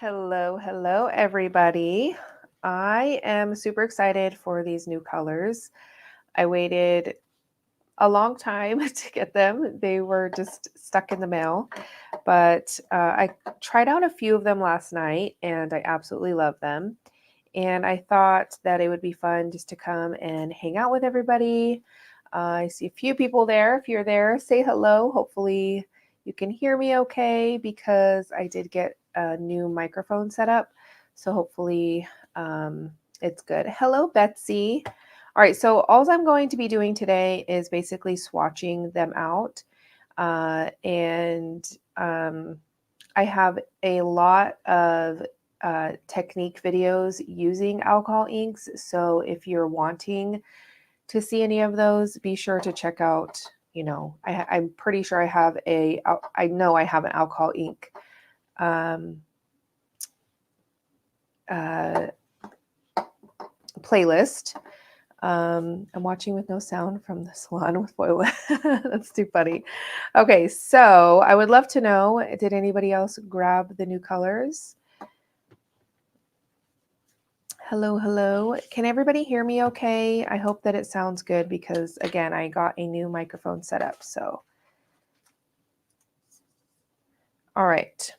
Hello, everybody. I am super excited for these new colors. I waited a long time to get them. They were just stuck in the mail, but I tried out a few of them last night and I absolutely love them. And I thought that it would be fun just to come and hang out with everybody. I see a few people there. If you're there, say hello. Hopefully, you can hear me okay because I did get a new microphone set up. So hopefully, it's good. Hello, Betsy. All right, so all I'm going to be doing today is basically swatching them out. And I have a lot of technique videos using alcohol inks. So if you're wanting to see any of those, be sure to check out, I'm pretty sure I know I have an alcohol ink uh, playlist. I'm watching with no sound from the salon with foil. That's too funny. Okay, so I would love to know, did anybody else grab the new colors? Hello. Can everybody hear me okay? I hope that it sounds good because, again, I got a new microphone set up. So, all right.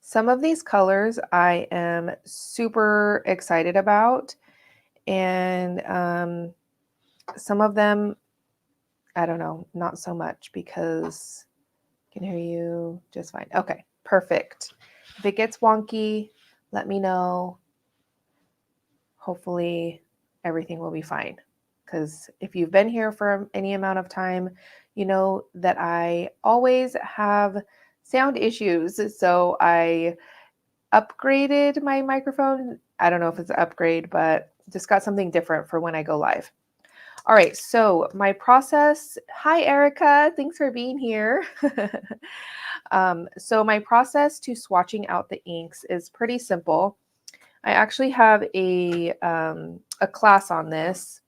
Some of these colors I am super excited about. And some of them, I don't know, not so much because I can hear you just fine. Okay, perfect. If it gets wonky, let me know. Hopefully everything will be fine. Because if you've been here for any amount of time, you know that I always have sound issues. So I upgraded my microphone. I don't know if it's an upgrade, but just got something different for when I go live. All right, so my process. Hi, Erica. Thanks for being here. So my process to swatching out the inks is pretty simple. I actually have a class on this,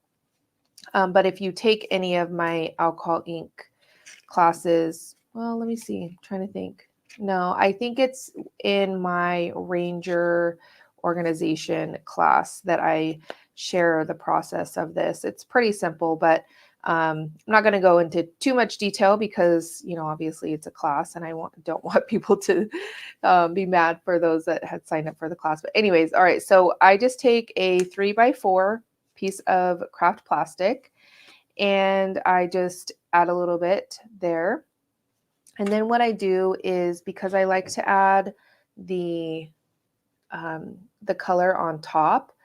but if you take any of my alcohol ink classes, well, let me see. I'm trying to think. No, I think it's in my Ranger organization class that I share the process of this. It's pretty simple, but I'm not going to go into too much detail because, obviously it's a class and I don't want people to be mad for those that had signed up for the class. But anyways, all right. So I just take a 3x4 piece of craft plastic and I just add a little bit there. And then what I do is, because I like to add the color on top,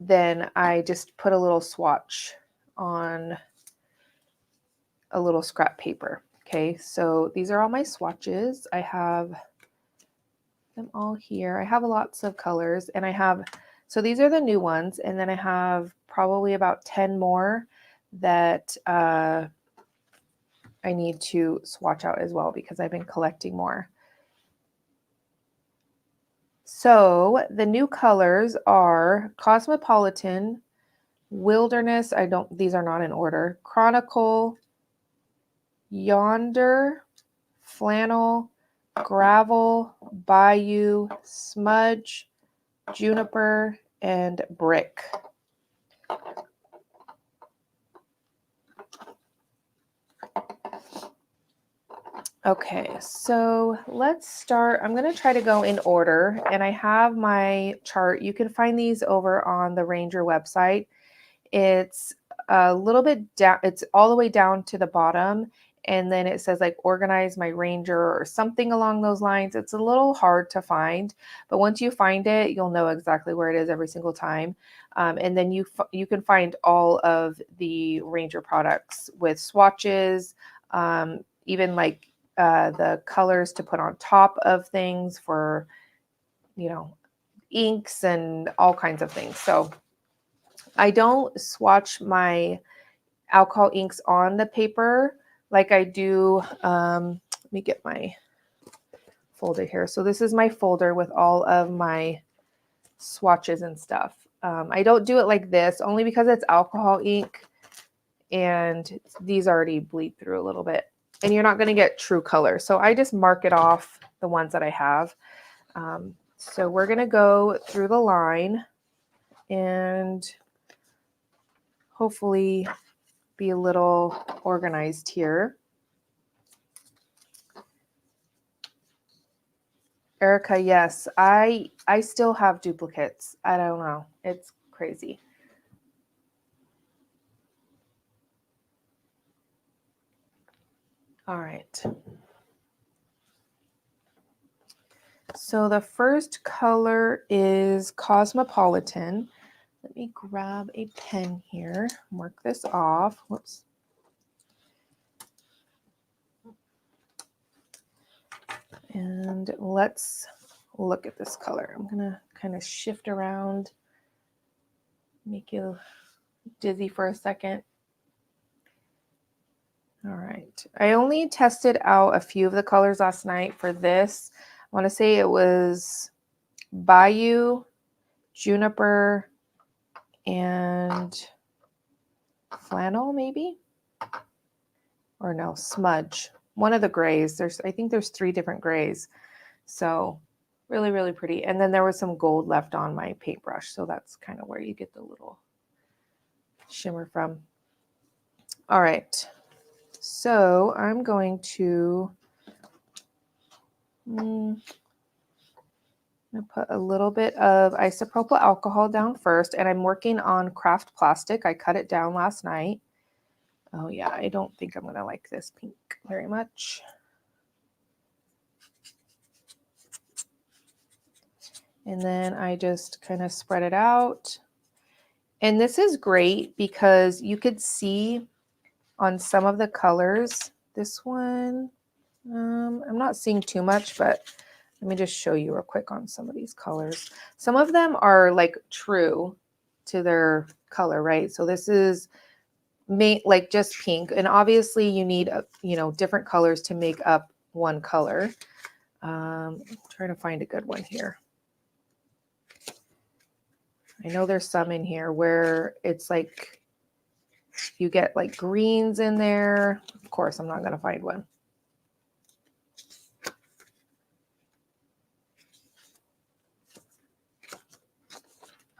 then I just put a little swatch on a little scrap paper. Okay, so these are all my swatches. I have them all here. I have lots of colors, and so these are the new ones, and then I have probably about 10 more that I need to swatch out as well because I've been collecting more. So the new colors are Cosmopolitan, Wilderness. These are not in order. Chronicle, Yonder, Flannel, Gravel, Bayou, Smudge, Juniper, and Brick. Okay, so let's start. I'm going to try to go in order, and I have my chart. You can find these over on the Ranger website. It's a little bit down, it's all the way down to the bottom, and then it says like organize my Ranger or something along those lines. It's a little hard to find, but once you find it, you'll know exactly where it is every single time. And then you can find all of the Ranger products with swatches, even like the colors to put on top of things for, inks and all kinds of things. So I don't swatch my alcohol inks on the paper like I do. Let me get my folder here. So this is my folder with all of my swatches and stuff. I don't do it like this only because it's alcohol ink and these already bleed through a little bit. and you're not going to get true color. So I just mark it off the ones that I have. So we're going to go through the line and hopefully be a little organized here. Erica, yes, I still have duplicates. I don't know. It's crazy. All right. So the first color is Cosmopolitan. Let me grab a pen here, mark this off. Whoops. And let's look at this color. I'm gonna kind of shift around, make you dizzy for a second. All right. I only tested out a few of the colors last night for this. I want to say it was Bayou, Juniper, and Flannel, maybe? Or no, Smudge. One of the grays. I think there's 3 different grays. So really, really pretty. And then there was some gold left on my paintbrush. So that's kind of where you get the little shimmer from. All right. So I'm going to put a little bit of isopropyl alcohol down first. And I'm working on craft plastic. I cut it down last night. Oh yeah, I don't think I'm going to like this pink very much. And then I just kind of spread it out. And this is great because you could see on some of the colors, this one, I'm not seeing too much, but let me just show you real quick on some of these colors. Some of them are like true to their color, right? So this is like just pink. And obviously you need, different colors to make up one color. I'm trying to find a good one here. I know there's some in here where it's like you get like greens in there. Of course, I'm not going to find one.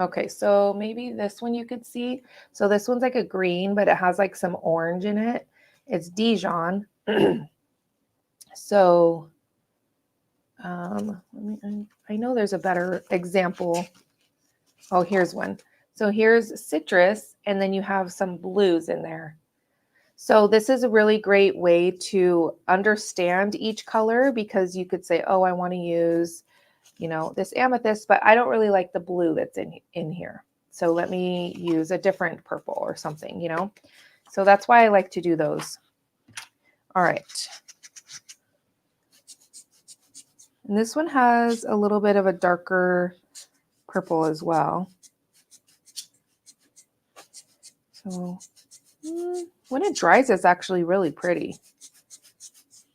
Okay, so maybe this one you could see. So this one's like a green, but it has like some orange in it. It's Dijon. So I know there's a better example. Oh, here's one. So here's citrus, and then you have some blues in there. So this is a really great way to understand each color because you could say, oh, I want to use, this amethyst, but I don't really like the blue that's in here. So let me use a different purple or something, So that's why I like to do those. All right. And this one has a little bit of a darker purple as well. So when it dries, it's actually really pretty.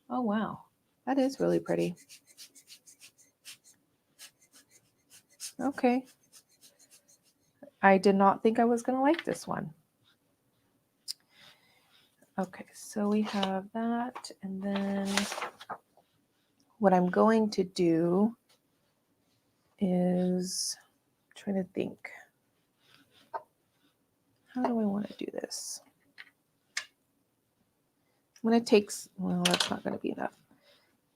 Oh, wow. That is really pretty. Okay. I did not think I was going to like this one. Okay, so we have that. And then what I'm going to do is trying to think. How do I want to do this? I'm going to take, well, that's not going to be enough.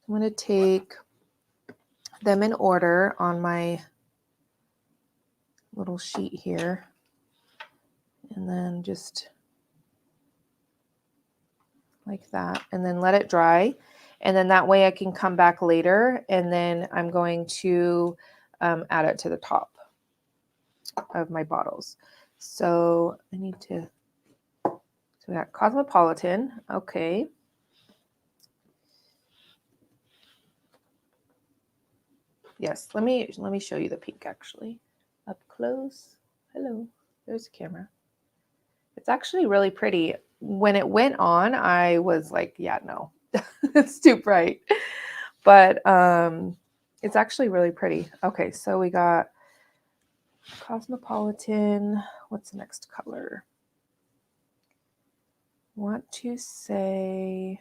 I'm going to take them in order on my little sheet here. And then just like that. And then let it dry. And then that way I can come back later. And then I'm going to add it to the top of my bottles. So I need to, so we got Cosmopolitan. Okay. Yes, let me show you the pink actually. Up close. Hello, there's the camera. It's actually really pretty. When it went on, I was like, yeah, no, it's too bright. But it's actually really pretty. Okay, so we got Cosmopolitan. What's the next color? Want to say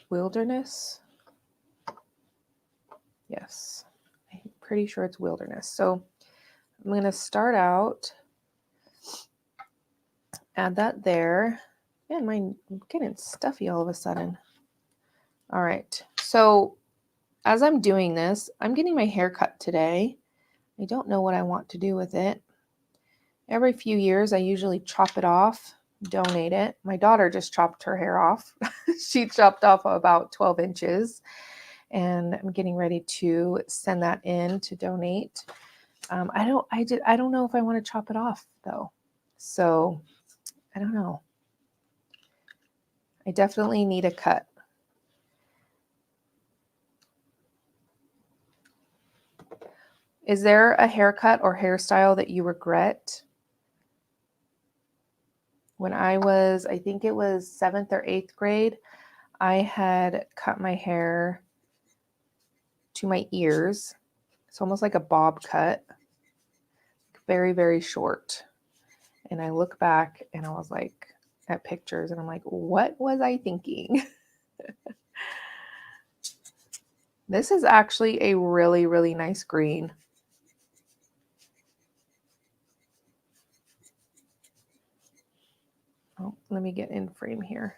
Wilderness. Yes, I'm pretty sure it's Wilderness. So I'm going to start out, add that there. Man, I'm getting stuffy all of a sudden. All right, so as I'm doing this, I'm getting my hair cut today. I don't know what I want to do with it. Every few years, I usually chop it off, donate it. My daughter just chopped her hair off. She chopped off about 12 inches, and I'm getting ready to send that in to donate. I don't know if I want to chop it off though. So I don't know. I definitely need a cut. Is there a haircut or hairstyle that you regret? When I was, I think it was 7th or 8th grade, I had cut my hair to my ears. It's almost like a bob cut. Very, very short. And I look back and I was like, at pictures, and I'm like, what was I thinking? This is actually a really, really nice green. Oh, let me get in frame here.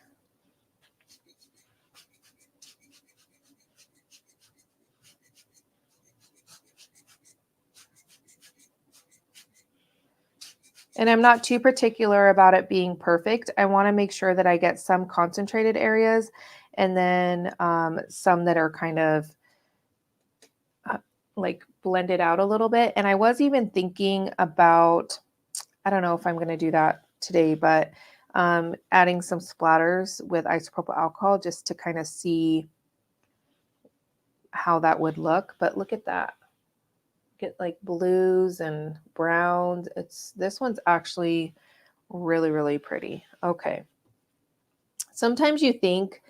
And I'm not too particular about it being perfect. I want to make sure that I get some concentrated areas and then some that are kind of like blended out a little bit. And I was even thinking about, I don't know if I'm going to do that today, but adding some splatters with isopropyl alcohol just to kind of see how that would look. But look at that. Get like blues and browns. This one's actually really, really pretty. Okay. Sometimes you think,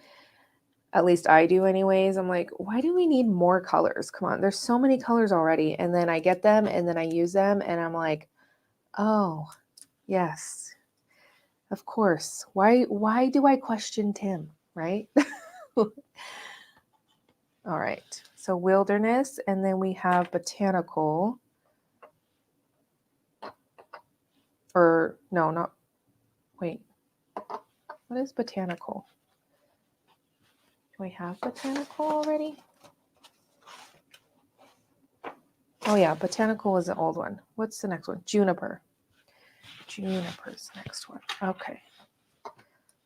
at least I do anyways, I'm like, why do we need more colors? Come on, there's so many colors already. And then I get them and then I use them and I'm like, oh, yes, of course. Why do I question Tim, right? All right. So Wilderness, and then we have Botanical. Or no, not, wait. What is Botanical? Do we have Botanical already? Oh yeah, Botanical was the old one. What's the next one? Juniper. Juniper's the next one. Okay.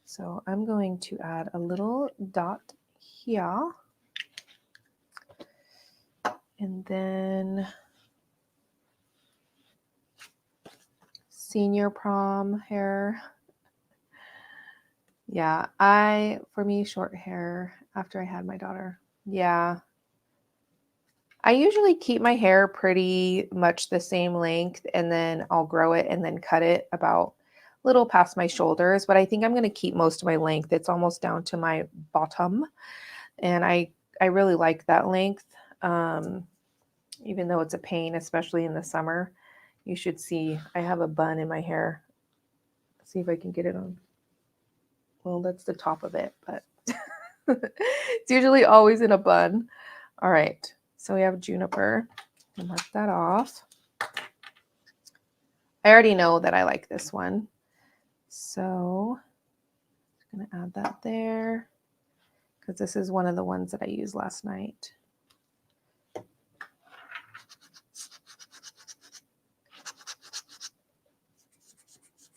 So I'm going to add a little dot here. And then senior prom hair. Yeah, for me, short hair after I had my daughter. Yeah. I usually keep my hair pretty much the same length and then I'll grow it and then cut it about a little past my shoulders. But I think I'm going to keep most of my length. It's almost down to my bottom. And I really like that length, even though it's a pain, especially in the summer. You should see, I have a bun in my hair. Let's see if I can get it on. Well, that's the top of it, but it's usually always in a bun. All right, so we have Juniper. I'll mark that off. I already know that I like this one. So I'm going to add that there because this is one of the ones that I used last night.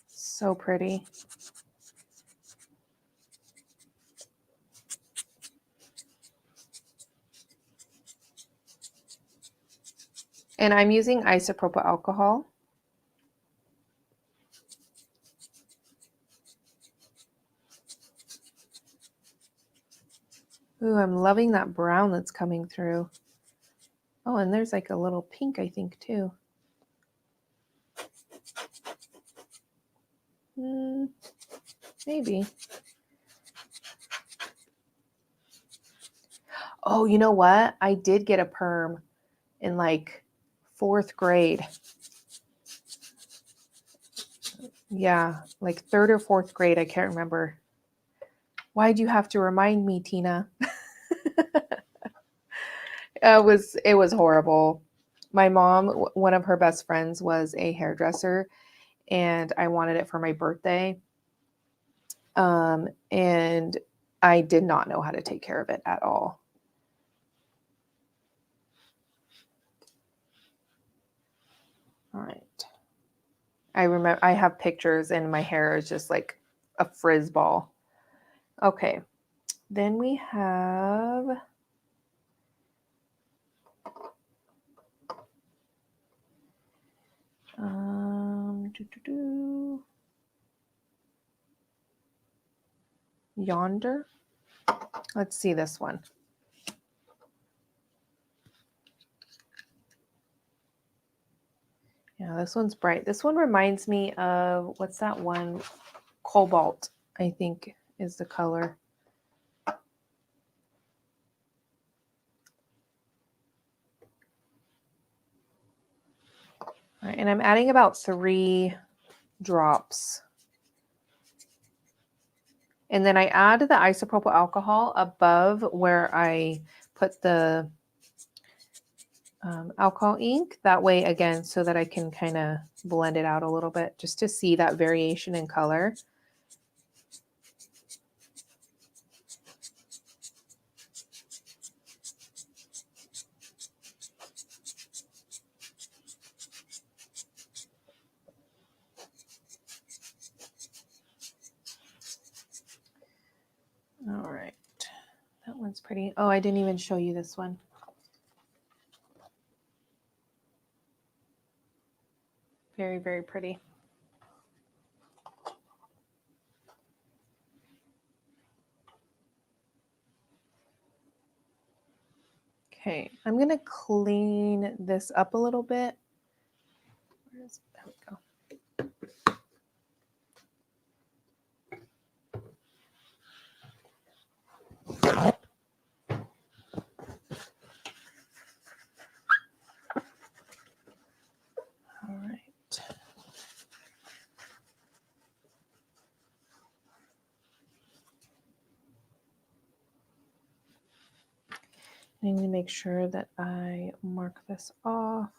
So pretty. And I'm using isopropyl alcohol. Ooh, I'm loving that brown that's coming through. Oh, and there's like a little pink, I think, too. Maybe. Oh, you know what? I did get a perm in like 4th grade. Yeah, like 3rd or 4th grade. I can't remember. Why'd you have to remind me, Tina? It was horrible. My mom, one of her best friends was a hairdresser, and I wanted it for my birthday. And I did not know how to take care of it at all. All right. I remember I have pictures and my hair is just like a frizz ball. Okay. Then we have Yonder. Let's see this one. Yeah, this one's bright. This one reminds me of, what's that one? Cobalt, I think, is the color. All right, and I'm adding about 3 drops. And then I add the isopropyl alcohol above where I put the alcohol ink. That way, again, so that I can kind of blend it out a little bit just to see that variation in color. All right, that one's pretty. Oh, I didn't even show you this one. Very, very pretty. Okay, I'm gonna clean this up a little bit. There we go. All right. I need to make sure that I mark this off.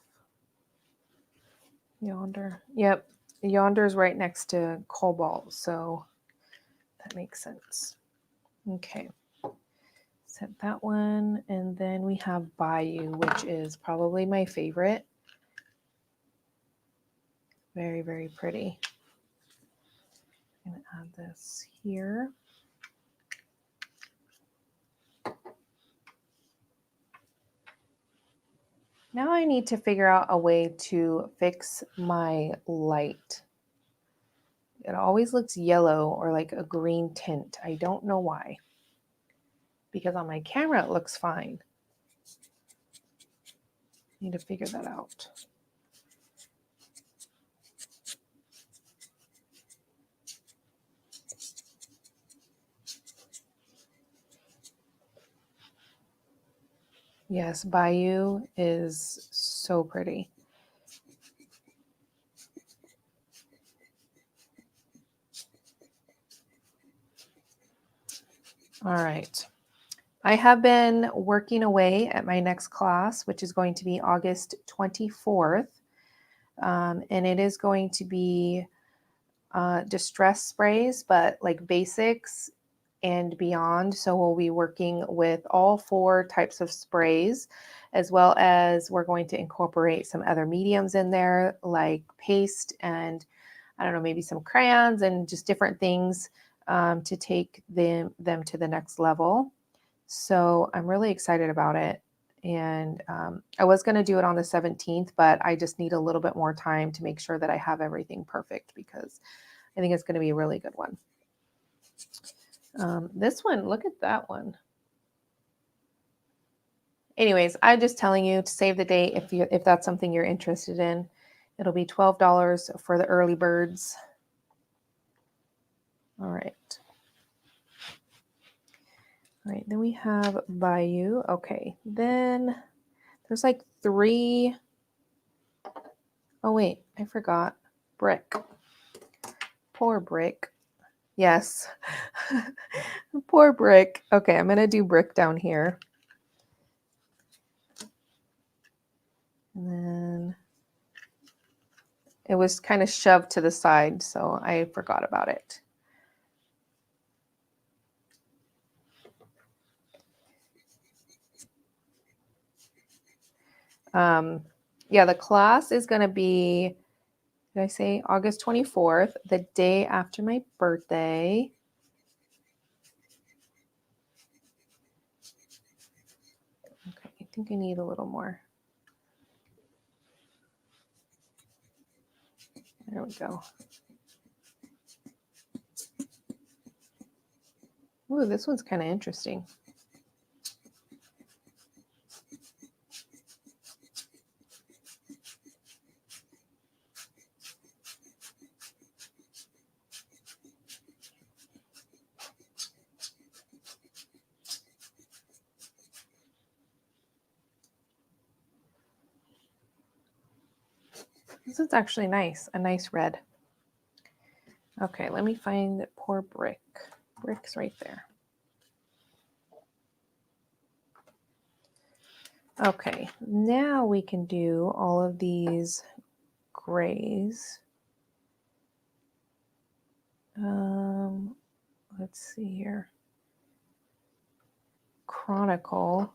Yonder. Yep. Yonder is right next to Cobalt, so that makes sense. Okay. Set that one. And then we have Bayou, which is probably my favorite. Very, very pretty. I'm going to add this here. Now I need to figure out a way to fix my light. It always looks yellow or like a green tint. I don't know why. Because on my camera it looks fine. Need to figure that out. Yes, Bayou is so pretty. All right. I have been working away at my next class, which is going to be August 24th. And it is going to be distress sprays, but like basics and beyond. So we'll be working with all 4 types of sprays, as well as we're going to incorporate some other mediums in there, like paste and I don't know, maybe some crayons and just different things to take them to the next level. So I'm really excited about it. And I was going to do it on the 17th, but I just need a little bit more time to make sure that I have everything perfect because I think it's going to be a really good one. This one, look at that one. Anyways, I'm just telling you to save the date if that's something you're interested in. It'll be $12 for the early birds. All right. All right, then we have Bayou. Okay, then there's like 3. Oh, wait, I forgot. Brick. Poor Brick. Yes. Poor Brick. Okay, I'm going to do Brick down here. And then it was kind of shoved to the side, so I forgot about it. Yeah, the class is going to be, did I say August 24th, the day after my birthday. Okay, I think I need a little more. There we go. Ooh, this one's kind of interesting. This is actually nice, a nice red. Okay, let me find Poor Brick. Brick's right there. Okay, now we can do all of these grays. Let's see here. Chronicle.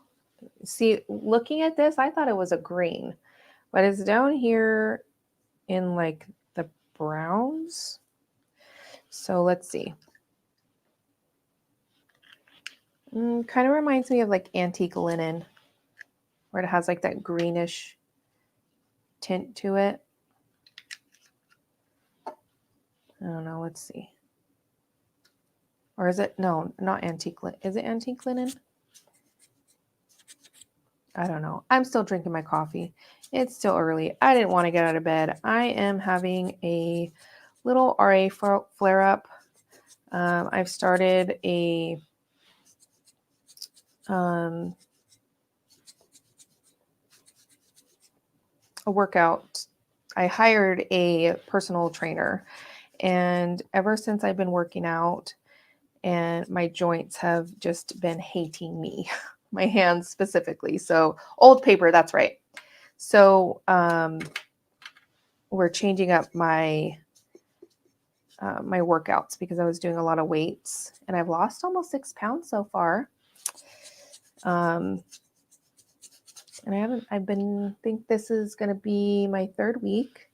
See, looking at this, I thought it was a green, but it's down here in like the browns. So let's see. Kind of reminds me of like antique linen, where it has like that greenish tint to it. I don't know. Let's see. Or is it? No, not antique linen. Is it antique linen? I don't know. I'm still drinking my coffee. It's still early. I didn't want to get out of bed. I am having a little RA flare up. I've started a workout. I hired a personal trainer, and ever since I've been working out, and my joints have just been hating me, my hands specifically. So old paper, that's right. So we're changing up my my workouts because I was doing a lot of weights, and I've lost almost 6 pounds so far. And think this is going to be my 3rd week.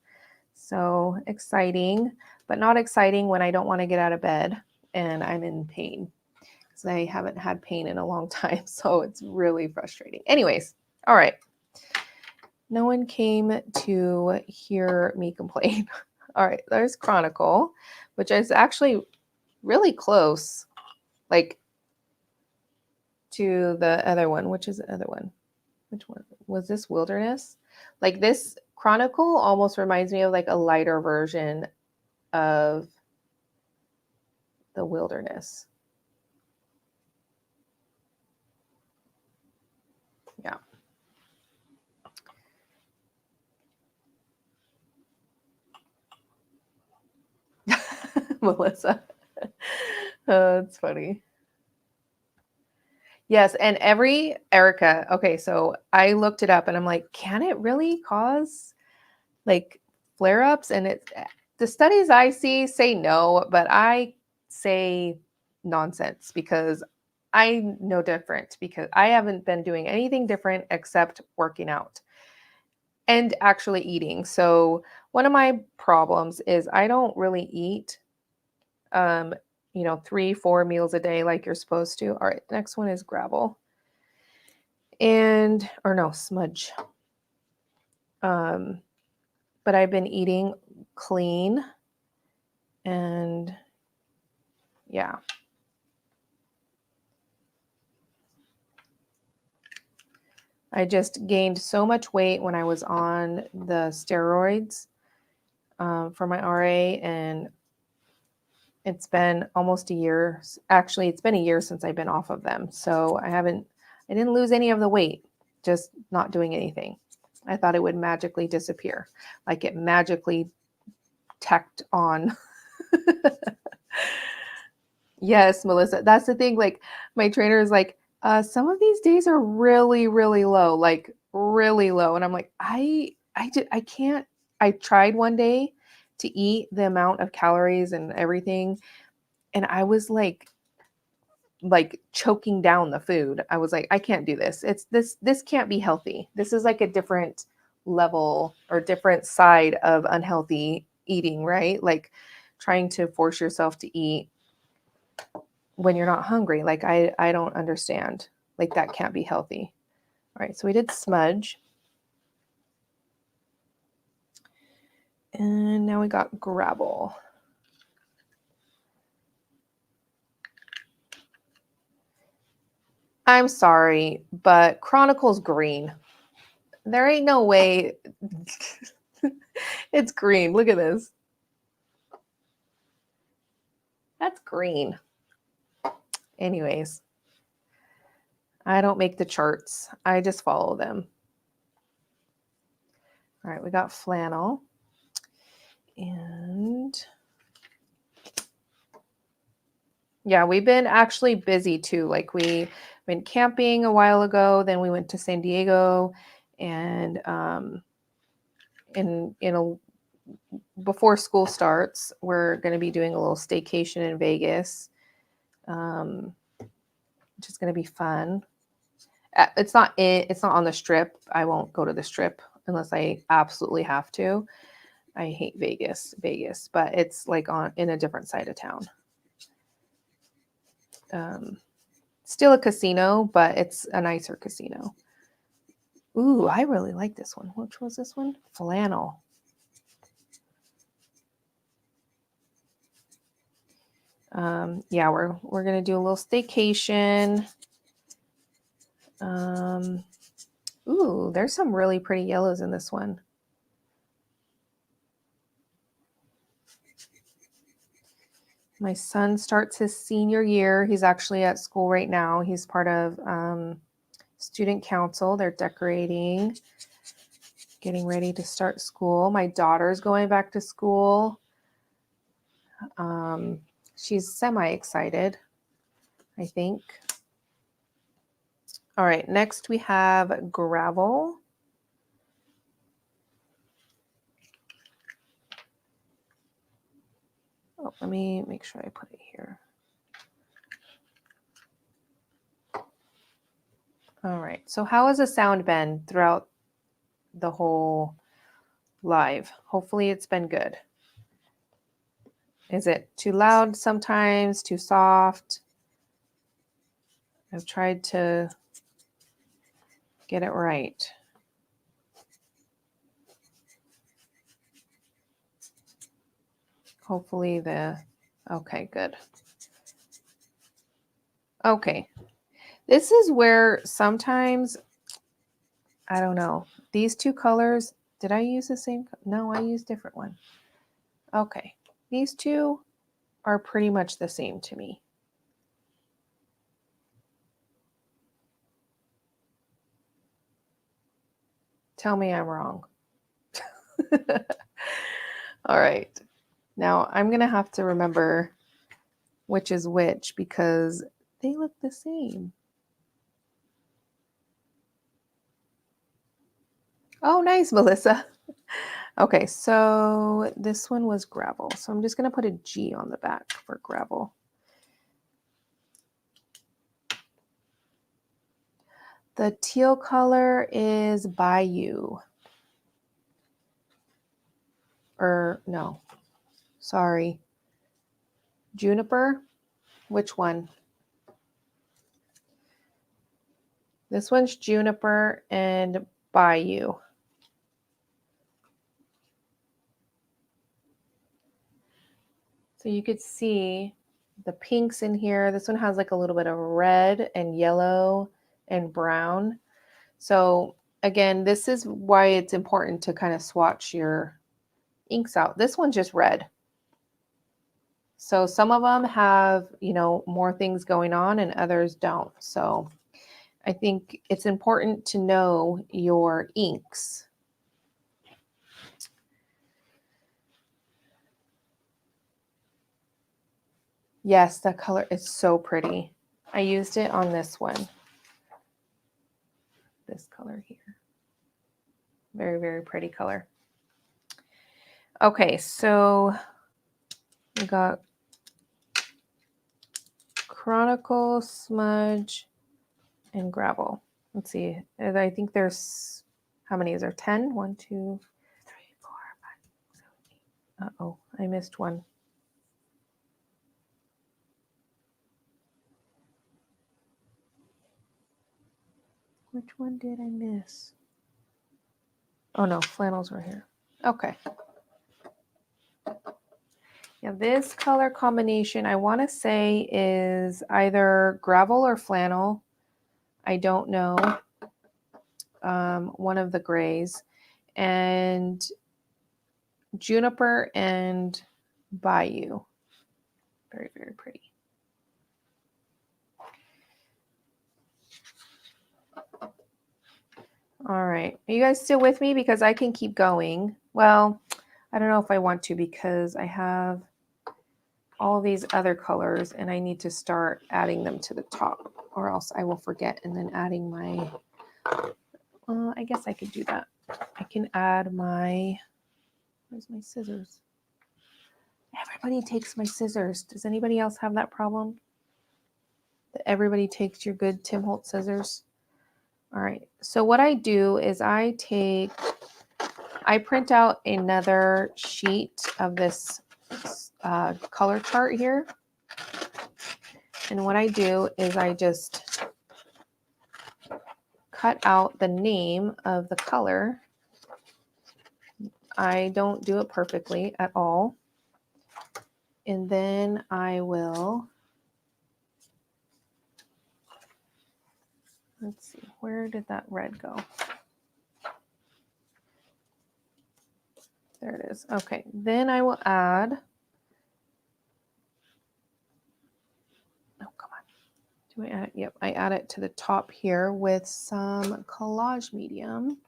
So exciting, but not exciting when I don't want to get out of bed and I'm in pain, because I haven't had pain in a long time. So it's really frustrating. Anyways, all right. No one came to hear me complain. All right, there's Chronicle, which is actually really close, like, to the other one. Which is the other one? Which one? Was this Wilderness? Like, this Chronicle almost reminds me of like a lighter version of the Wilderness. Yeah. Melissa. Oh, it's funny. Yes, and Erica. Okay, so I looked it up and I'm like, can it really cause like flare-ups? And the studies I see say no, but I say nonsense because I know different, because I haven't been doing anything different except working out and actually eating. So one of my problems is I don't really eat 3-4 meals a day like you're supposed to. All right, next one is Gravel. Smudge. But I've been eating clean, and yeah. I just gained so much weight when I was on the steroids for my RA, and it's been almost a year. Actually, it's been a year since I've been off of them. So I didn't lose any of the weight, just not doing anything. I thought it would magically disappear, like it magically tacked on. Yes, Melissa. That's the thing. Like my trainer is like, some of these days are really, really low, like really low. And I'm like, I can't. I tried one day to eat the amount of calories and everything, and I was like choking down the food. I was like, I can't do this. This can't be healthy. This is like a different level or different side of unhealthy eating, right? Like trying to force yourself to eat when you're not hungry. Like I don't understand. Like that can't be healthy. All right, so we did smudge. And now we got gravel. I'm sorry, but Chronicle's green. There ain't no way it's green. Look at this. That's green. Anyways, I don't make the charts. I just follow them. All right, we got flannel. And yeah, we've been actually busy too. Like we went camping a while ago, then we went to San Diego, and before school starts, we're going to be doing a little staycation in Vegas, which is going to be fun. It's not on the strip. I won't go to the strip unless I absolutely have to. I hate Vegas, but it's like in a different side of town. Still a casino, but it's a nicer casino. Ooh, I really like this one. Which was this one? Flannel. Yeah, we're gonna do a little staycation. Ooh, there's some really pretty yellows in this one. My son starts his senior year. He's actually at school right now. He's part of student council. They're decorating, getting ready to start school. My daughter's going back to school. She's semi-excited, I think. All right, next we have gravel. Oh, let me make sure I put it here. All right, so how has the sound been throughout the whole live? Hopefully it's been good. Is it too loud sometimes, too soft? I've tried to get it right. Hopefully okay, good. Okay. This is where sometimes, I don't know, these two colors, did I use the same? No, I used a different one. Okay. These two are pretty much the same to me. Tell me I'm wrong. All right. Now I'm going to have to remember which is which because they look the same. Oh, nice, Melissa. Okay, so this one was gravel. So I'm just going to put a G on the back for gravel. The teal color is Bayou. Or no, sorry. Juniper? Which one? This one's Juniper and Bayou. So you could see the pinks in here. This one has like a little bit of red and yellow and brown. So again, this is why it's important to kind of swatch your inks out. This one's just red. So some of them have, more things going on and others don't. So I think it's important to know your inks. Yes, that color is so pretty. I used it on this one. This color here. Very, very pretty color. Okay, so we got Chronicle, Smudge, and Gravel. Let's see. I think there's, how many is there? 10? 1, 2, 3, 4, 5, 6, 7, 8. Uh-oh, I missed one. Which one did I miss? Oh no, flannels were here. Okay. Yeah, this color combination I want to say is either gravel or flannel. I don't know. One of the grays. And Juniper and Bayou. Very, very pretty. All right. Are you guys still with me? Because I can keep going. Well, I don't know if I want to because I have all these other colors and I need to start adding them to the top or else I will forget and then adding my, I guess I could do that. I can add my, where's my scissors? Everybody takes my scissors. Does anybody else have that problem? That everybody takes your good Tim Holtz scissors? All right. So what I do is I print out another sheet of this color chart here. And what I do is I just cut out the name of the color. I don't do it perfectly at all. And then I will, let's see, where did that red go? There it is. Okay, then I will add, oh, come on. Do I add it? Yep, I add it to the top here with some collage medium.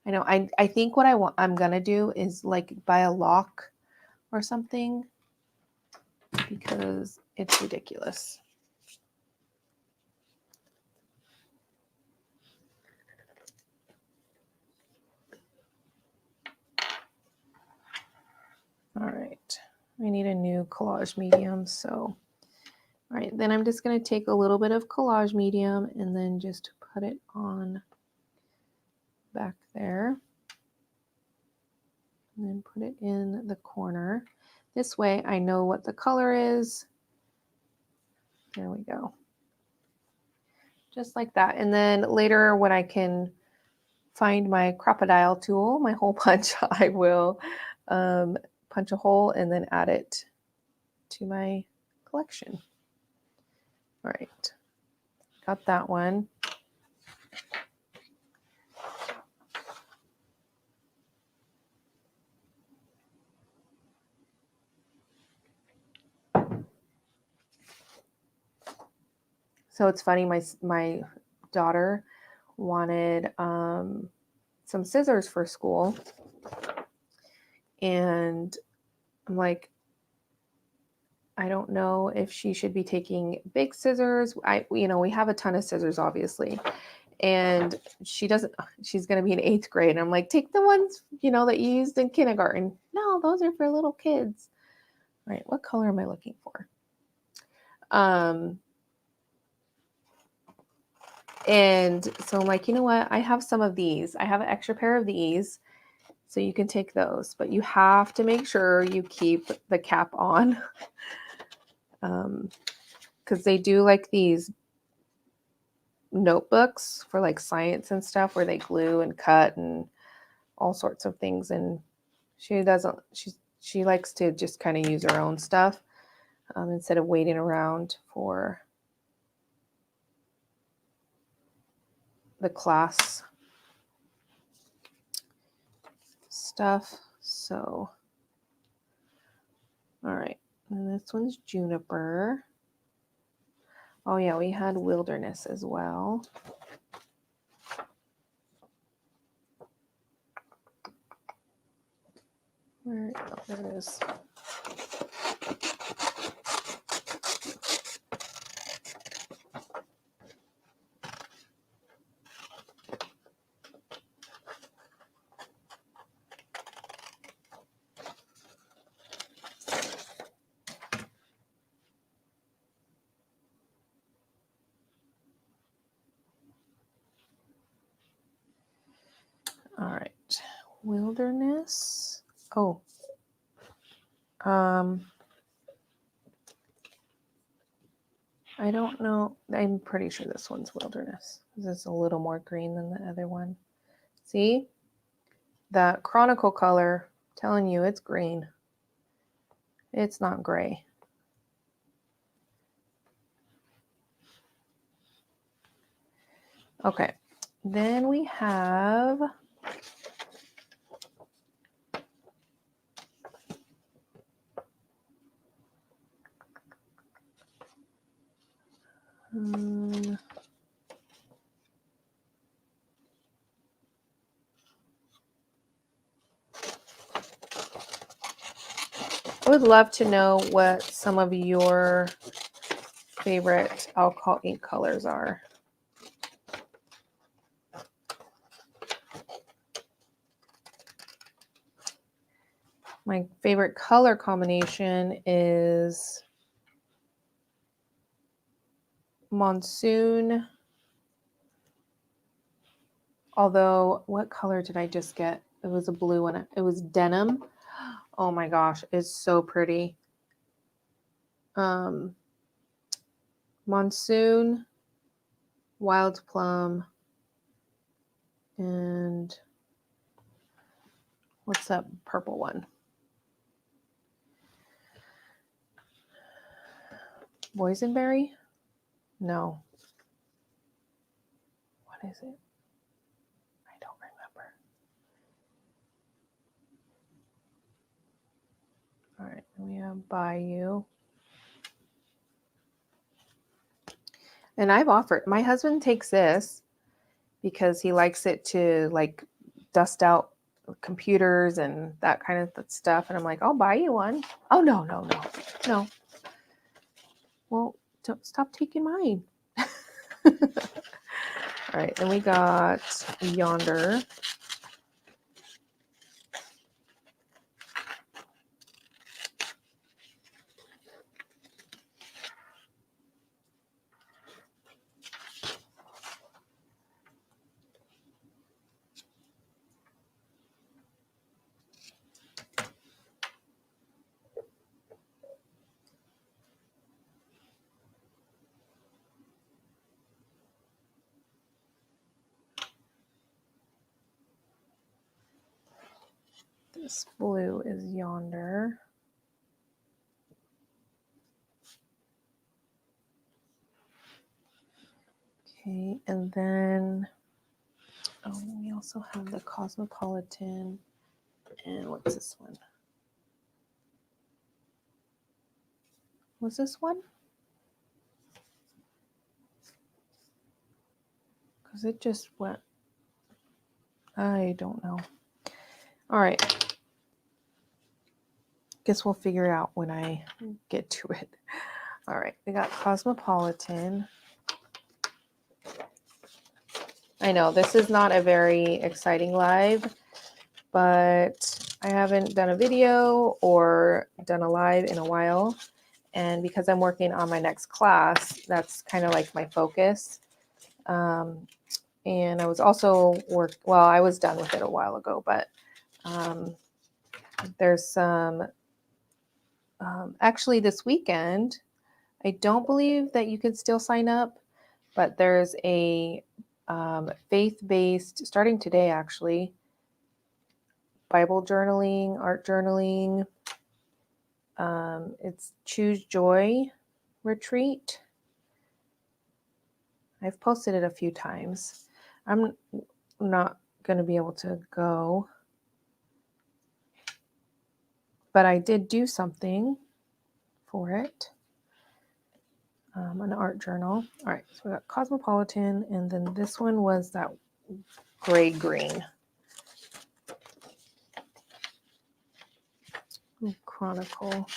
I know, I think what I'm gonna do is like buy a lock or something because it's ridiculous. All right, I need a new collage medium, so, all right, then I'm just gonna take a little bit of collage medium and then just put it on back there. And then put it in the corner. This way I know what the color is. There we go. Just like that. And then later when I can find my crocodile tool, my hole punch, I will punch a hole and then add it to my collection. All right, got that one. So it's funny, my daughter wanted some scissors for school. And I'm like, I don't know if she should be taking big scissors. We have a ton of scissors, obviously. And she's going to be in 8th grade. And I'm like, take the ones, that you used in kindergarten. No, those are for little kids. All right. What color am I looking for? And so I'm like, you know what? I have some of these. I have an extra pair of these. So you can take those, but you have to make sure you keep the cap on. Because they do like these notebooks for like science and stuff where they glue and cut and all sorts of things. And she likes to just kind of use her own stuff instead of waiting around for the class stuff. So, all right. And this one's Juniper. Oh yeah, we had Wilderness as well. Where? Oh, there it is. All right, Wilderness. Oh, I don't know. I'm pretty sure this one's Wilderness. This is a little more green than the other one. See? That Chronicle color, telling you it's green. It's not gray. Okay, then we have I would love to know what some of your favorite alcohol ink colors are. My favorite color combination is Monsoon. Although, what color did I just get? It was a blue one. It was Denim. Oh my gosh, it's so pretty. Monsoon, Wild Plum, and what's that purple one? Boysenberry? No. What is it? I don't remember. All right, we have Bayou. And I've offered, my husband takes this because he likes it to like dust out computers and that kind of stuff. And I'm like, I'll buy you one. Oh, no. Well, don't stop taking mine. All right, then we got Yonder. This blue is Yonder. Okay, and then we also have the Cosmopolitan. And what's this one? Was this one? Because it just went. I don't know. All right. Guess we'll figure it out when I get to it. All right, we got Cosmopolitan. I know this is not a very exciting live, but I haven't done a video or done a live in a while. And because I'm working on my next class, that's kind of like my focus. And I was also I was done with it a while ago, but there's some, actually this weekend, I don't believe that you can still sign up, but there's a faith-based, starting today actually, Bible journaling, art journaling. It's Choose Joy retreat. I've posted it a few times. I'm not going to be able to go, but I did do something for it. An art journal. All right, so we got Cosmopolitan, and then this one was that gray green. Chronicle.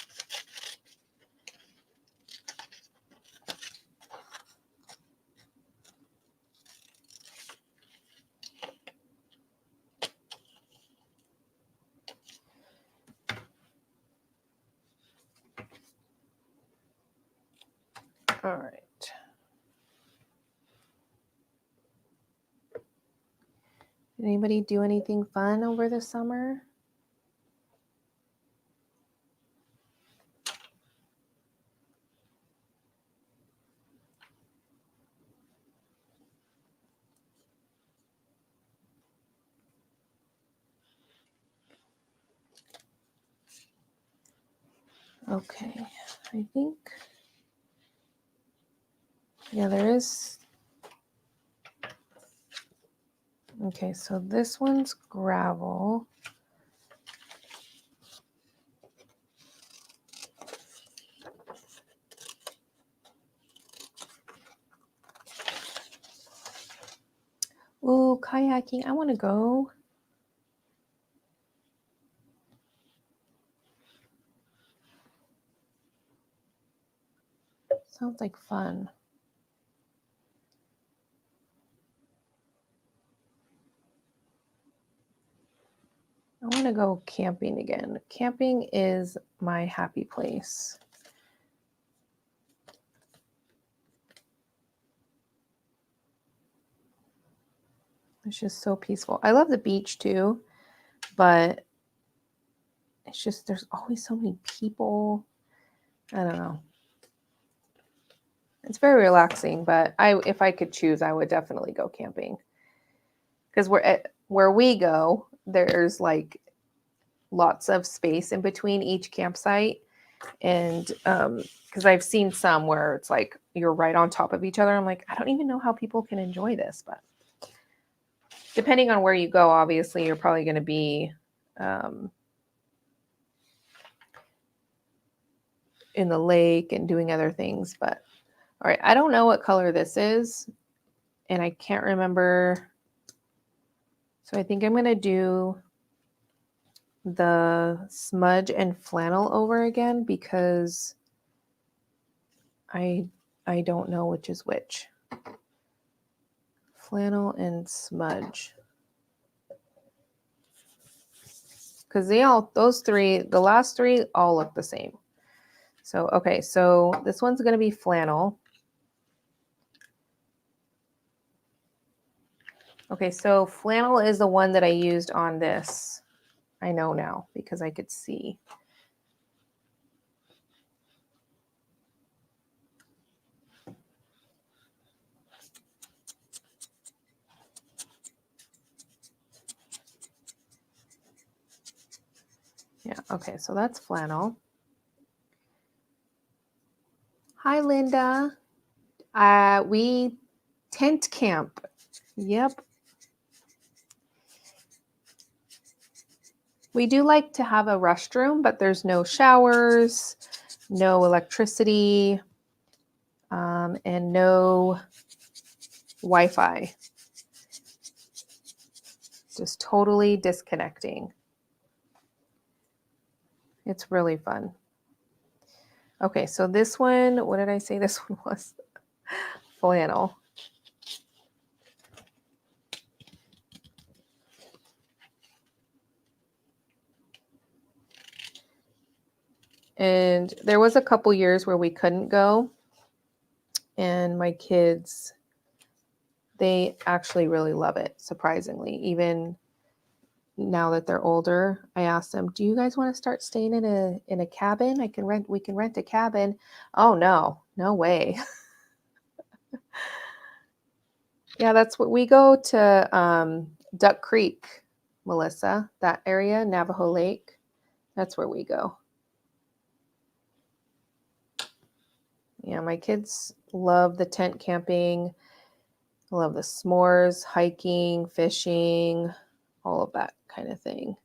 All right. Anybody do anything fun over the summer? Okay, I think, yeah, there is. Okay, so this one's gravel. Ooh, kayaking, I want to go. Sounds like fun. I want to go camping again. Camping is my happy place. It's just so peaceful. I love the beach too, but it's just, there's always so many people. I don't know. It's very relaxing, but if I could choose, I would definitely go camping. Because where we go, there's like lots of space in between each campsite. And because I've seen some where it's like you're right on top of each other. I'm like, I don't even know how people can enjoy this. But depending on where you go, obviously, you're probably going to be in the lake and doing other things. But all right, I don't know what color this is. And I can't remember. So I think I'm going to do the Smudge and Flannel over again because I don't know which is which. Flannel and Smudge. Because the last three all look the same. So, okay, so this one's going to be Flannel. Okay, so Flannel is the one that I used on this. I know now because I could see. Yeah, okay, so that's Flannel. Hi, Linda. We tent camp. Yep. We do like to have a restroom, but there's no showers, no electricity, and no Wi-Fi. Just totally disconnecting. It's really fun. Okay, so this one, what did I say this one was? Flannel. And there was a couple years where we couldn't go. And my kids, they actually really love it, surprisingly. Even now that they're older, I asked them, "Do you guys want to start staying in a cabin? We can rent a cabin." Oh no way. Yeah, that's what we go to Duck Creek, Melissa, that area, Navajo Lake. That's where we go. Yeah, my kids love the tent camping, love the s'mores, hiking, fishing, all of that kind of thing.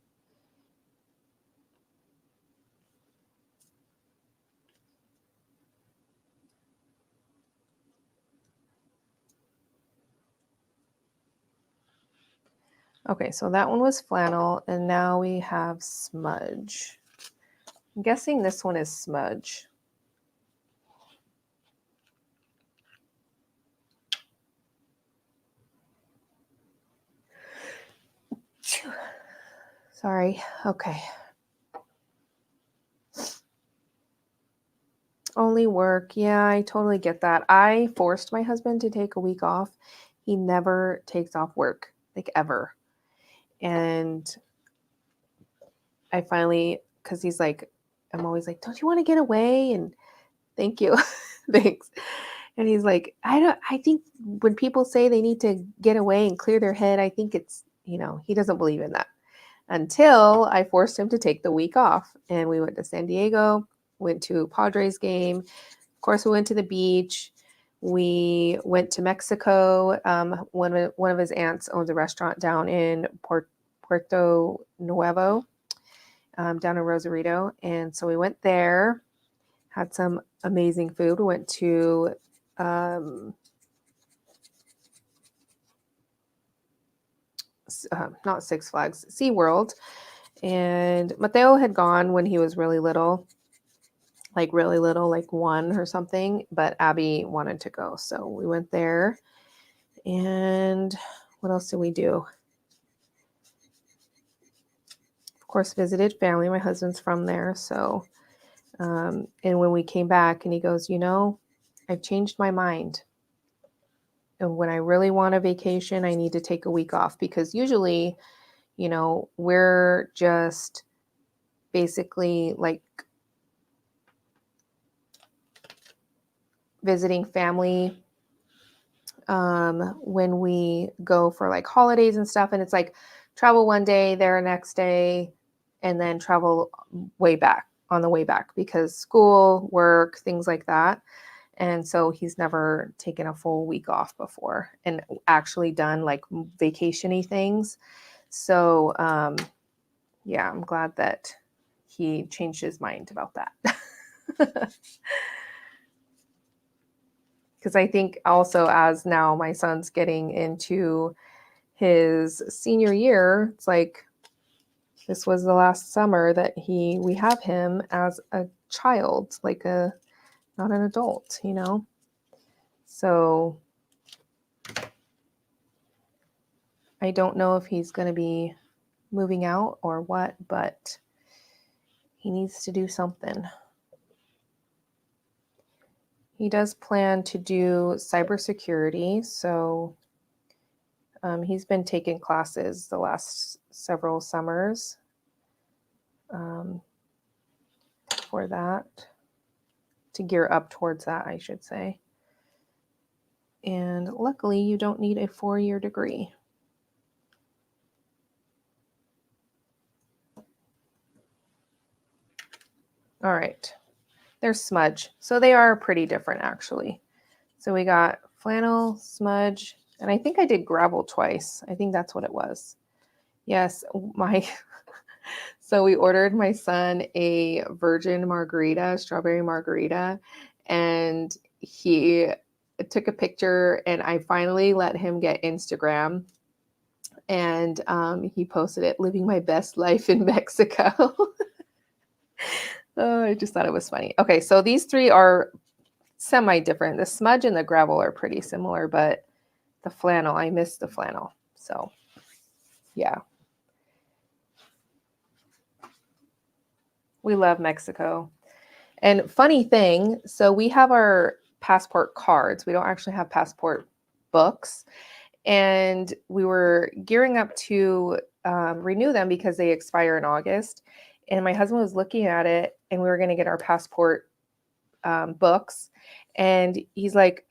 Okay, so that one was Flannel, and now we have Smudge. I'm guessing this one is Smudge. Sorry. Okay. Only work. Yeah, I totally get that. I forced my husband to take a week off. He never takes off work, like ever. And I finally, because he's like, I'm always like, don't you want to get away? And thank you. Thanks. And he's like, I think when people say they need to get away and clear their head, I think it's, he doesn't believe in that. Until I forced him to take the week off. And we went to San Diego, went to a Padres game. Of course, we went to the beach. We went to Mexico. One of his aunts owns a restaurant down in Puerto Nuevo, down in Rosarito. And so we went there, had some amazing food. We went to not Six Flags, SeaWorld. And Mateo had gone when he was really little, like 1 or something, but Abby wanted to go. So we went there. And what else did we do? Of course, visited family. My husband's from there. So, and when we came back and he goes, I've changed my mind. And when I really want a vacation, I need to take a week off because usually, we're just basically like visiting family when we go for like holidays and stuff. And it's like travel one day, there next day, and then travel on the way back because school, work, things like that. And so he's never taken a full week off before and actually done like vacation-y things. So yeah, I'm glad that he changed his mind about that. Because I think also as now my son's getting into his senior year, it's like this was the last summer that we have him as a child, like not an adult, So I don't know if he's going to be moving out or what, but he needs to do something. He does plan to do cybersecurity, so he's been taking classes the last several summers for that, to gear up towards that, I should say. And luckily, you don't need a 4-year degree. All right. There's Smudge. So they are pretty different, actually. So we got Flannel, Smudge, and I think I did Gravel twice. I think that's what it was. Yes, so we ordered my son a virgin margarita, strawberry margarita, and he took a picture, and I finally let him get Instagram. And he posted it, living my best life in Mexico. Oh, I just thought it was funny. Okay, so these three are semi-different. The Smudge and the Gravel are pretty similar, but the Flannel, I missed the Flannel. So, yeah. We love Mexico. And funny thing, so we have our passport cards. We don't actually have passport books. And we were gearing up to renew them because they expire in August. And my husband was looking at it, and we were going to get our passport books. And he's like,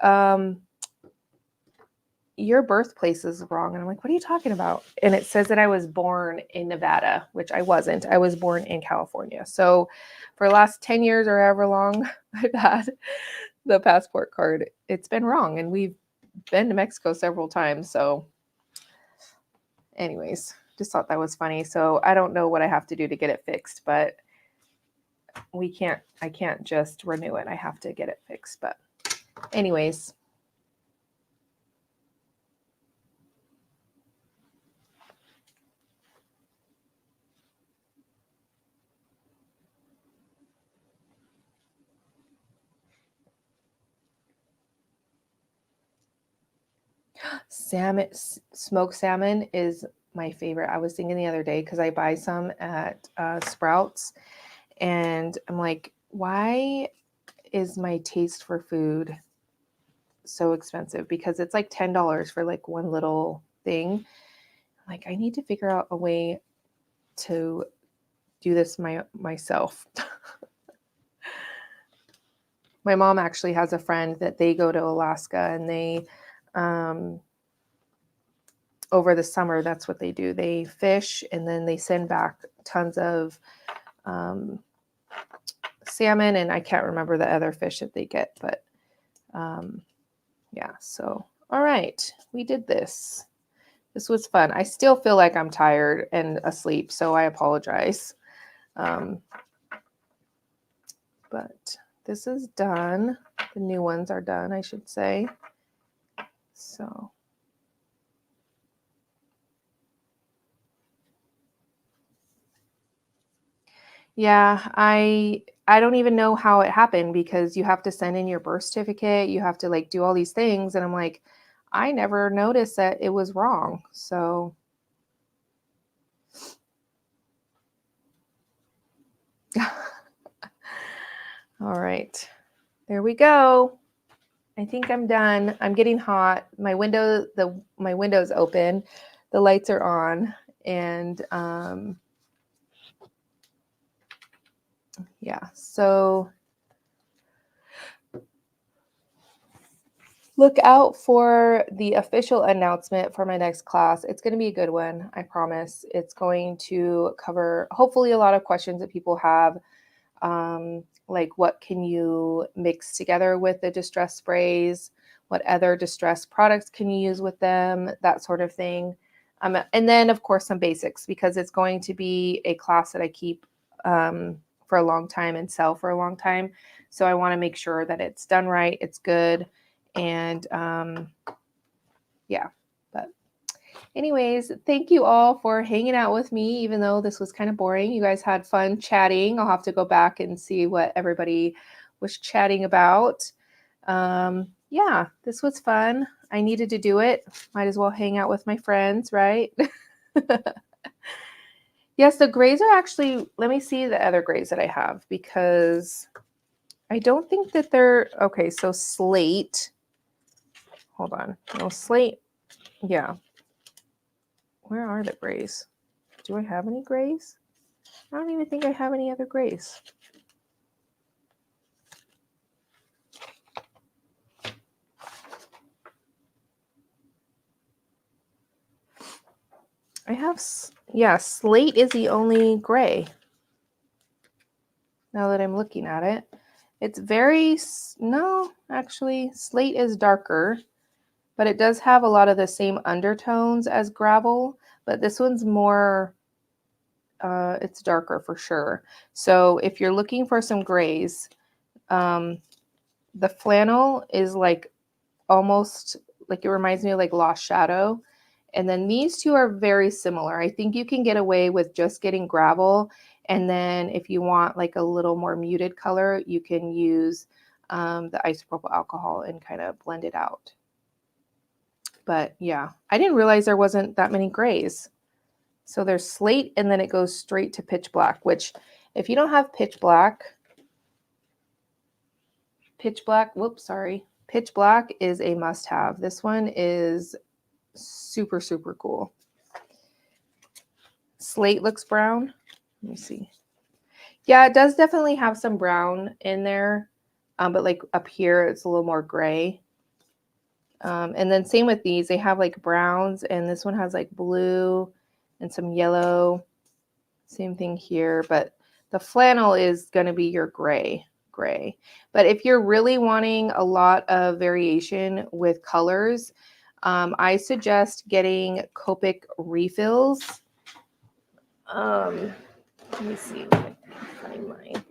your birthplace is wrong. And I'm like, what are you talking about? And it says that I was born in Nevada, which I wasn't. I was born in California. So for the last 10 years or however long I've had the passport card, it's been wrong. And we've been to Mexico several times. So anyways, just thought that was funny. So I don't know what I have to do to get it fixed, but I can't just renew it. I have to get it fixed. But anyways. Salmon, smoked salmon is my favorite. I was thinking the other day because I buy some at Sprouts, and I'm like, why is my taste for food so expensive? Because it's like $10 for like one little thing. Like, I need to figure out a way to do this myself. My mom actually has a friend that they go to Alaska, and they over the summer, that's what they do. They fish, and then they send back tons of salmon, and I can't remember the other fish that they get, but yeah. So, all right, we did this. This was fun. I still feel like I'm tired and asleep, so I apologize. But this is done. The new ones are done, I should say. So. Yeah, I don't even know how it happened, because you have to send in your birth certificate, you have to like do all these things, and I'm like, I never noticed that it was wrong. So all right. There we go. I think I'm done. I'm getting hot. My window's open. The lights are on, and yeah. So look out for the official announcement for my next class. It's going to be a good one, I promise. It's going to cover hopefully a lot of questions that people have, like what can you mix together with the distress sprays? What other distress products can you use with them? That sort of thing. And then, of course, some basics, because it's going to be a class that I keep for a long time and sell for a long time. So I want to make sure that it's done right, it's good. And yeah, but anyways, thank you all for hanging out with me, even though this was kind of boring. You guys had fun chatting. I'll have to go back and see what everybody was chatting about. Yeah, this was fun. I needed to do it. Might as well hang out with my friends, right? Yes, the grays are actually, let me see the other grays that I have, because I don't think that they're, okay, so slate. Hold on. No, slate. Yeah. Where are the grays? Do I have any grays? I don't even think I have any other grays. I have, yeah, slate is the only gray. Now that I'm looking at it, it's very, no, actually, slate is darker, but it does have a lot of the same undertones as gravel, but this one's more, it's darker for sure. So if you're looking for some grays, the flannel is like almost like, it reminds me of like Lost Shadow. And then these two are very similar. I think you can get away with just getting gravel. And then if you want like a little more muted color, you can use the isopropyl alcohol and kind of blend it out. But yeah, I didn't realize there wasn't that many grays. So there's slate, and then it goes straight to pitch black, which if you don't have pitch black, whoops, sorry. Pitch black is a must-have. This one is super, super cool. Slate looks brown. Let me see. Yeah, it does definitely have some brown in there, but like up here, it's a little more gray. And then same with these. They have like browns, and this one has like blue and some yellow. Same thing here, but the flannel is going to be your gray. But if you're really wanting a lot of variation with colors, I suggest getting Copic refills. Let me see if I can find mine.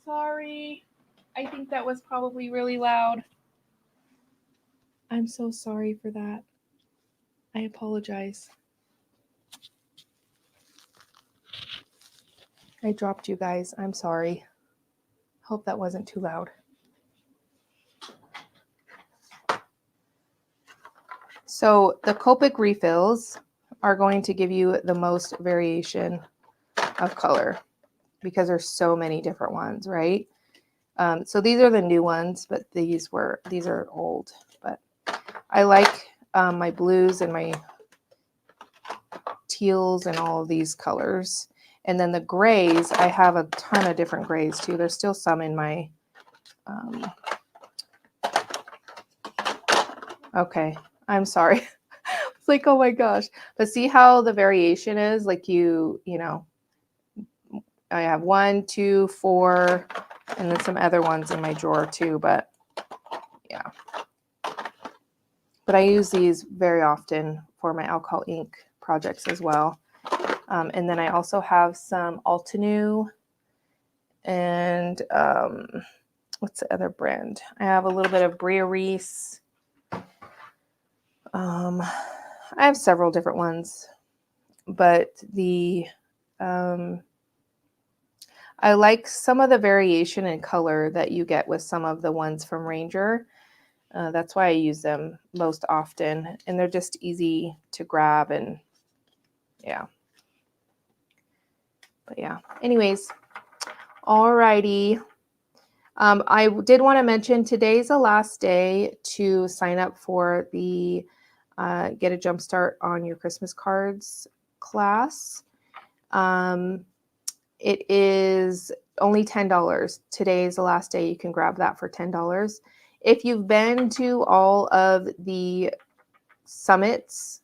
Sorry. I think that was probably really loud. I'm so sorry for that. I apologize. I dropped you guys. I'm sorry. Hope that wasn't too loud. So the Copic refills are going to give you the most variation of color because there's so many different ones, right? So these are the new ones, but these are old. But I like my blues and my teals and all of these colors. And then the grays, I have a ton of different grays too. There's still some in my, okay, I'm sorry. It's like, oh my gosh. But see how the variation is? Like you know, I have 1, 2, 4, and then some other ones in my drawer too, but yeah. But I use these very often for my alcohol ink projects as well. And then I also have some Altenew and what's the other brand? I have a little bit of Bria Reese. I have several different ones, but I like some of the variation in color that you get with some of the ones from Ranger. That's why I use them most often, and they're just easy to grab, and yeah. But yeah, anyways, alrighty. I did want to mention today's the last day to sign up for the Get a Jump Start on Your Christmas Cards class. It is only $10. Today is the last day. You can grab that for $10. If you've been to all of the summits,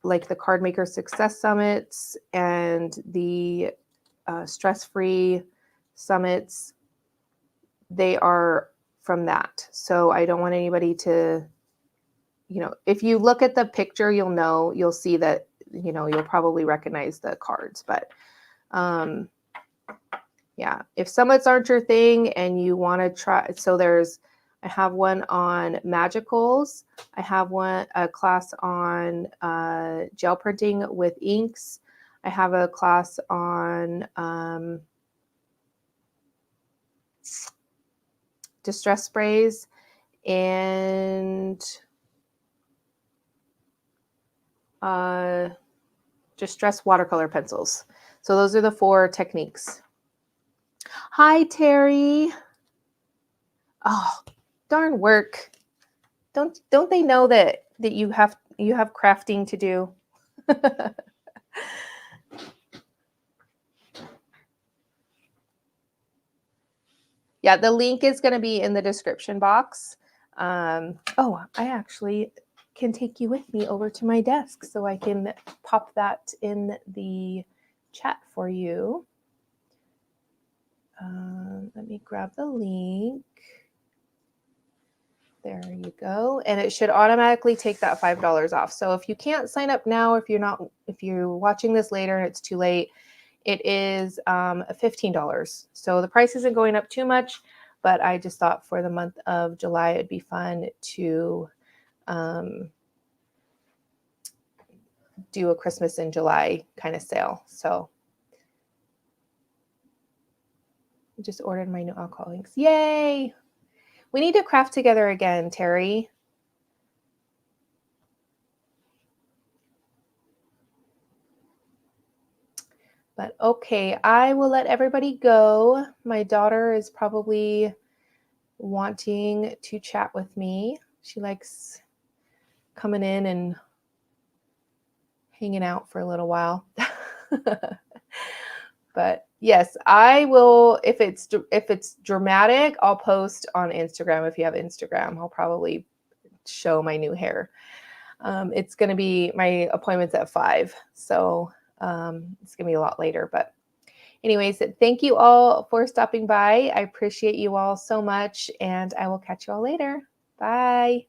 like the Card Maker Success Summits and the Stress-Free Summits, they are from that. So I don't want anybody to, if you look at the picture, you'll see that, you'll probably recognize the cards. But yeah, if summits aren't your thing and you want to try, so I have one on magicals. I have a class on gel printing with inks. I have a class on distress sprays and distress watercolor pencils. So those are the 4 techniques. Hi, Terry. Oh, darn work. Don't they know that you have crafting to do? Yeah, the link is going to be in the description box. Oh, I actually can take you with me over to my desk so I can pop that in the chat for you. Let me grab the link. There you go. And it should automatically take that $5 off. So if you can't sign up now, if you're watching this later and it's too late, it is $15. So the price isn't going up too much, but I just thought for the month of July, it'd be fun to do a Christmas in July kind of sale. So I just ordered my new alcohol inks. Yay! We need to craft together again, Terry. But okay, I will let everybody go. My daughter is probably wanting to chat with me. She likes coming in and hanging out for a little while. But yes, I will. If it's dramatic, I'll post on Instagram. If you have Instagram, I'll probably show my new hair. It's going to be, my appointment's at 5, so it's going to be a lot later. But anyways, thank you all for stopping by. I appreciate you all so much, and I will catch you all later. Bye.